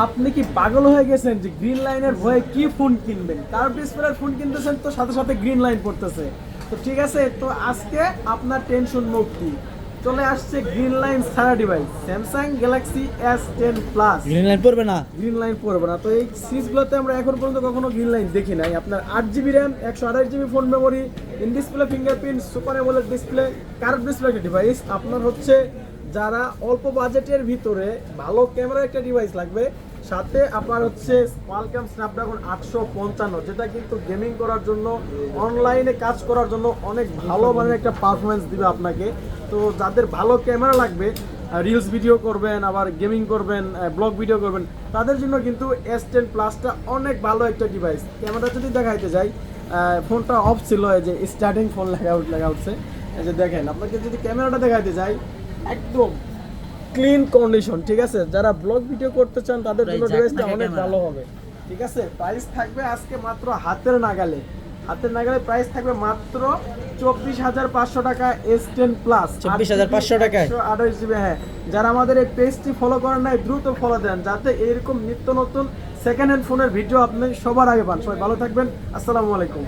আপনি কি পাগল হয়ে গেছেন যে গ্রিন লাইনের ভয়ে কি ফোন কিনবেন? কার্ভ ডিসপ্লের ফোন কিনতেছেন তো সাথে সাথে গ্রিন লাইন পড়তেছে। তো ঠিক আছে, তো আজকে আপনার টেনশন মুক্তি। চলে আসছে গ্রিন লাইন সারা device Samsung Galaxy S10 plus. Green line পড়বে না? গ্রিন লাইন পড়বে না। তো এই সিরিজগুলোতে আমরা এখন পর্যন্ত কখনো গ্রিন লাইন দেখি নাই। আপনার 8GB RAM, 128GB phone memory, in display fingerprint, super AMOLED display, curve display একটা ডিভাইস। আপনার হচ্ছে যারা অল্প বাজেটের ভিতরে ভালো ক্যামেরার একটা ডিভাইস লাগবে, সাথে আপনার হচ্ছে কোয়ালকম স্ন্যাপড্রাগন 855, যেটা কিন্তু গেমিং করার জন্য, অনলাইনে কাজ করার জন্য অনেক ভালো মানের একটা পারফরমেন্স দিবে আপনাকে। তো যাদের ভালো ক্যামেরা লাগবে, রিলস ভিডিও করবেন, আবার গেমিং করবেন, ব্লগ ভিডিও করবেন, তাদের জন্য কিন্তু S10 প্লাসটা অনেক ভালো একটা ডিভাইস। ক্যামেরা যদি দেখাইতে যাই, ফোনটা অফ ছিল, এই যে স্টার্টিং ফোন লেখা উঠছে, এই যে দেখেন। আপনাকে যদি ক্যামেরাটা দেখাইতে যাই, একদম ক্লিন কন্ডিশন, ঠিক আছে। যারা ব্লগ ভিডিও করতে চান তাদের জন্য ডিভাইসটা অনেক ভালো হবে, ঠিক আছে। প্রাইস থাকবে আজকে মাত্র হাতের নাগালে প্রাইস থাকবে মাত্র 24,500 টাকা S10 প্লাস। 24,500 টাকায় 128GB। হ্যাঁ, যারা আমাদের এই পেজটি ফলো করেন নাই দ্রুত ফলো দেন, যাতে এরকম নিত্য নতুন সেকেন্ড হ্যান্ড ফোনের ভিডিও আপনি সবার আগে পান। সবাই ভালো থাকবেন, আসসালামু আলাইকুম।